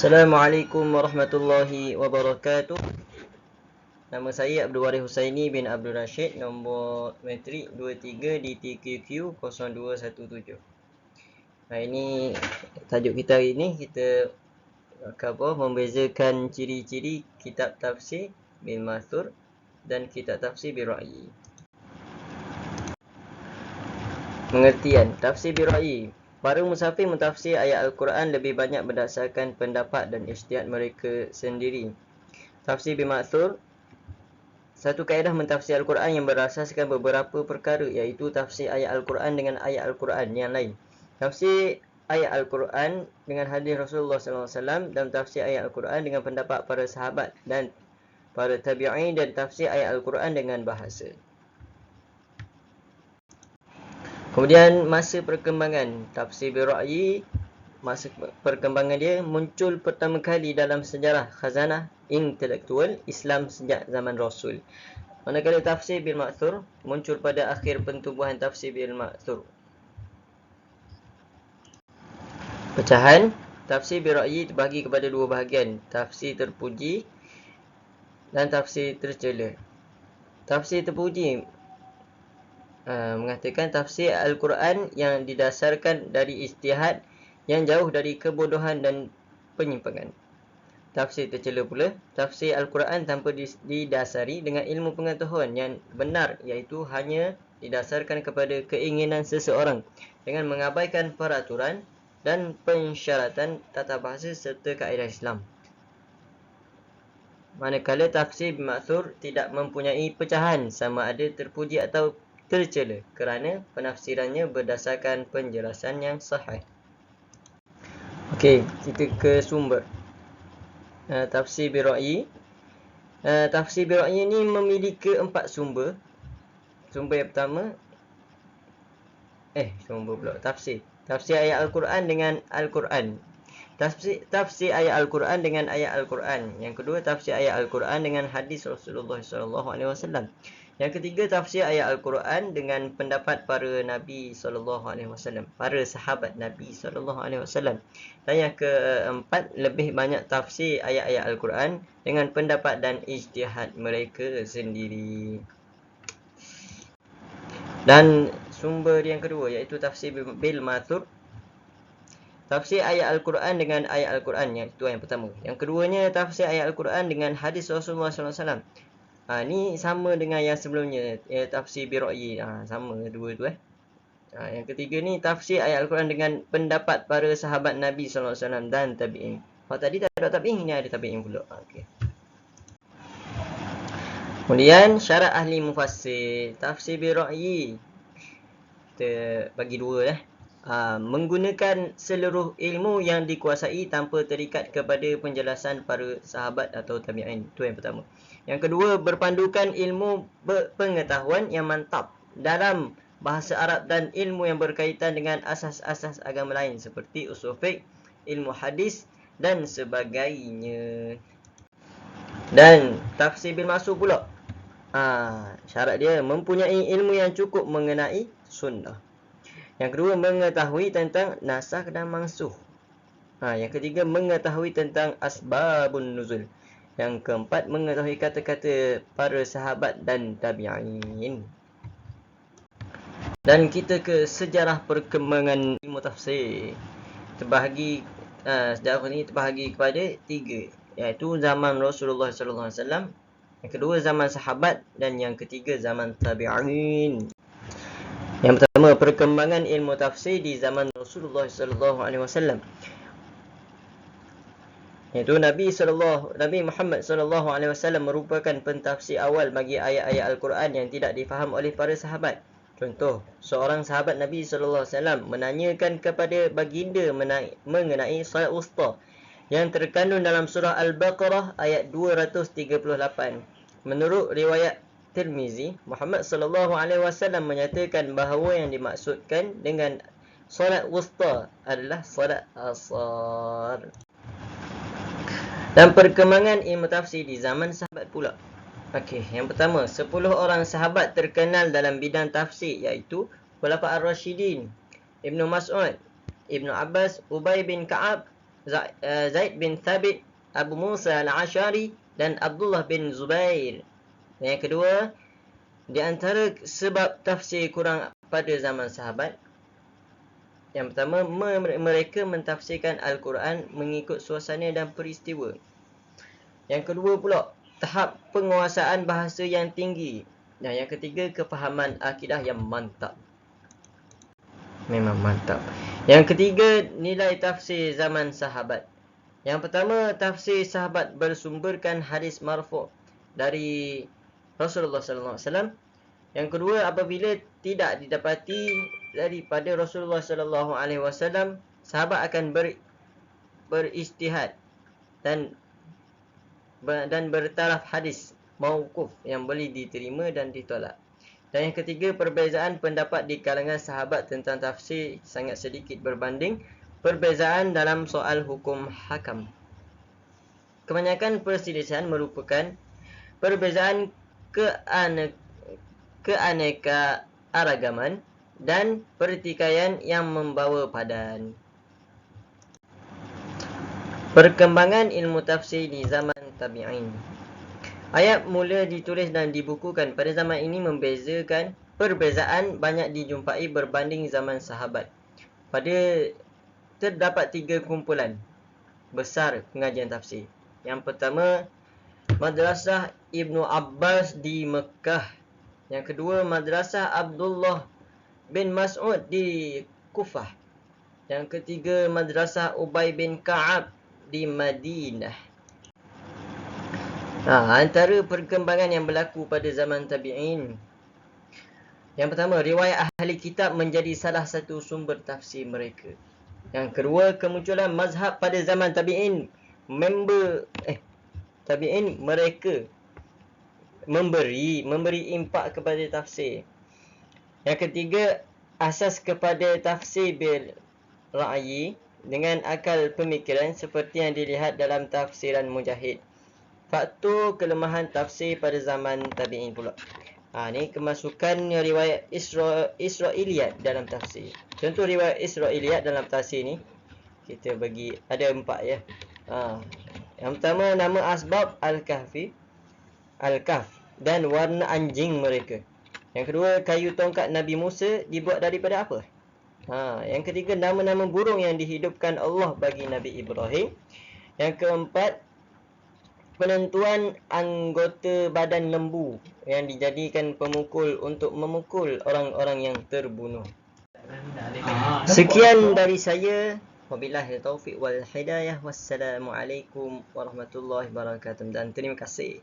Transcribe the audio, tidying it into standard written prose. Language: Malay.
Assalamualaikum warahmatullahi wabarakatuh. Nama saya Abdul Waris Husaini bin Abdul Rashid, nombor metrik 23 DTQQ 0217. Ini tajuk kita hari ini, kita cover membezakan ciri-ciri kitab tafsir bil ma'thur dan kitab tafsir bil ra'yi. Pengertian tafsir bil ra'yi. Para musafir mentafsir ayat Al-Quran lebih banyak berdasarkan pendapat dan ijtihad mereka sendiri. Tafsir bil ma'thur, satu kaedah mentafsir Al-Quran yang berasaskan beberapa perkara, iaitu tafsir ayat Al-Quran dengan ayat Al-Quran yang lain, tafsir ayat Al-Quran dengan hadis Rasulullah SAW, dan tafsir ayat Al-Quran dengan pendapat para sahabat dan para tabi'in, dan tafsir ayat Al-Quran dengan bahasa. Kemudian masa perkembangan tafsir bil ra'yi, masa perkembangan dia muncul pertama kali dalam sejarah khazanah intelektual Islam sejak zaman Rasul. Manakala tafsir bil ma'thur muncul pada akhir pentubuhan tafsir bil ma'thur. Pecahan tafsir bil ra'yi terbahagi kepada dua bahagian, tafsir terpuji dan tafsir tercela. Tafsir terpuji mengatakan tafsir Al-Quran yang didasarkan dari ijtihad yang jauh dari kebodohan dan penyimpangan. Tafsir tercela pula, tafsir Al-Quran tanpa didasari dengan ilmu pengetahuan yang benar, iaitu hanya didasarkan kepada keinginan seseorang dengan mengabaikan peraturan dan pensyaratan tata bahasa serta kaedah Islam. Manakala tafsir bil ma'thur tidak mempunyai pecahan sama ada terpuji atau tercela kerana penafsirannya berdasarkan penjelasan yang sahih. Okey, kita ke sumber. Tafsir bil ra'yi. Tafsir bil ra'yi ini memiliki 4 sumber. Sumber yang pertama tafsir. Tafsir ayat Al-Quran dengan Al-Quran. Tafsir ayat Al-Quran dengan ayat Al-Quran. Yang kedua, tafsir ayat Al-Quran dengan hadis Rasulullah SAW. Yang ketiga, tafsir ayat Al-Quran dengan pendapat para Nabi SAW, para sahabat Nabi SAW. Dan yang keempat, lebih banyak tafsir ayat-ayat Al-Quran dengan pendapat dan ijtihad mereka sendiri. Dan sumber yang kedua, iaitu tafsir bil ma'thur. Tafsir ayat Al-Quran dengan ayat Al-Quran, itu yang pertama. Yang keduanya, tafsir ayat Al-Quran dengan hadis Rasulullah SAW. Ni sama dengan yang sebelumnya, tafsir bil ra'yi. Sama dua tu. Yang ketiga ni tafsir ayat Al-Quran dengan pendapat para sahabat Nabi SAW dan tabi'in. Tadi tak ada tabi'in, ni ada tabi'in pula. Okay. Kemudian syarat ahli mufassir tafsir bil ra'yi, kita bagi dua. Menggunakan seluruh ilmu yang dikuasai tanpa terikat kepada penjelasan para sahabat atau tabi'in. Itu yang pertama. Yang kedua, berpandukan ilmu pengetahuan yang mantap dalam bahasa Arab dan ilmu yang berkaitan dengan asas-asas agama lain seperti usul fiqh, ilmu hadis dan sebagainya. Dan tafsir bil ma'thur pula, syarat dia mempunyai ilmu yang cukup mengenai sunnah. Yang kedua, mengetahui tentang nasakh dan mansukh. Yang ketiga, mengetahui tentang asbabun nuzul. Yang keempat, mengetahui kata-kata para sahabat dan tabi'in. Dan kita ke sejarah perkembangan ilmu tafsir. Sejarah ini terbahagi kepada 3, iaitu zaman Rasulullah SAW, yang kedua zaman sahabat, dan yang ketiga zaman tabi'in. Yang pertama, perkembangan ilmu tafsir di zaman Rasulullah SAW. Iaitu Nabi Muhammad SAW merupakan pentafsir awal bagi ayat-ayat Al-Quran yang tidak difaham oleh para sahabat. Contoh, seorang sahabat Nabi SAW menanyakan kepada baginda mengenai salat wusta yang terkandung dalam surah Al-Baqarah ayat 238. Menurut riwayat Tirmizi, Muhammad SAW menyatakan bahawa yang dimaksudkan dengan salat wusta adalah salat asar. Dan perkembangan ilmu tafsir di zaman sahabat pula. Okey, yang pertama, 10 orang sahabat terkenal dalam bidang tafsir, iaitu Khulafa' ar-Rasyidin, Ibnu Mas'ud, Ibnu Abbas, Ubay bin Ka'ab, Zaid bin Thabit, Abu Musa al-Ash'ari dan Abdullah bin Zubair. Dan yang kedua, di antara sebab tafsir kurang pada zaman sahabat, yang pertama, mereka mentafsirkan Al-Quran mengikut suasana dan peristiwa. Yang kedua pula, tahap penguasaan bahasa yang tinggi. Dan yang ketiga, kefahaman akidah yang mantap. Memang mantap. Yang ketiga, nilai tafsir zaman sahabat. Yang pertama, tafsir sahabat bersumberkan hadis marfu' dari Rasulullah SAW. Yang kedua, apabila tidak didapati daripada Rasulullah SAW, sahabat akan beristihad dan bertaraf hadis mauquf yang boleh diterima dan ditolak. Dan yang ketiga, perbezaan pendapat di kalangan sahabat tentang tafsir sangat sedikit berbanding perbezaan dalam soal hukum hakam. Kebanyakan perselisihan merupakan perbezaan keanekaragaman dan pertikaian yang membawa padan. Perkembangan ilmu tafsir di zaman tabi'in. Ayat mula ditulis dan dibukukan pada zaman ini membezakan perbezaan banyak dijumpai berbanding zaman sahabat. Terdapat 3 kumpulan besar pengajian tafsir. Yang pertama, Madrasah Ibnu Abbas di Mekah. Yang kedua, Madrasah Abdullah bin Mas'ud di Kufah. Yang ketiga, Madrasah Ubay bin Ka'ab di Madinah. Antara perkembangan yang berlaku pada zaman tabi'in. Yang pertama, riwayat ahli kitab menjadi salah satu sumber tafsir mereka. Yang kedua, kemunculan mazhab pada zaman tabi'in. Mereka memberi impak kepada tafsir. Yang ketiga, asas kepada tafsir bil ra'yi dengan akal pemikiran seperti yang dilihat dalam tafsiran Mujahid. Faktor kelemahan tafsir pada zaman tabi'in pula. Ni kemasukan riwayat Israiliyat dalam tafsir. Contoh riwayat Israiliyat dalam tafsir ni kita bagi ada 4 ya. Yang pertama, nama asbab Al-Kahf dan warna anjing mereka. Yang kedua, kayu tongkat Nabi Musa dibuat daripada apa? Yang ketiga, nama-nama burung yang dihidupkan Allah bagi Nabi Ibrahim. Yang keempat, penentuan anggota badan lembu yang dijadikan pemukul untuk memukul orang-orang yang terbunuh. Sekian dari saya. Wabillahi taufiq wal hidayah. Wassalamualaikum warahmatullahi wabarakatuh dan terima kasih.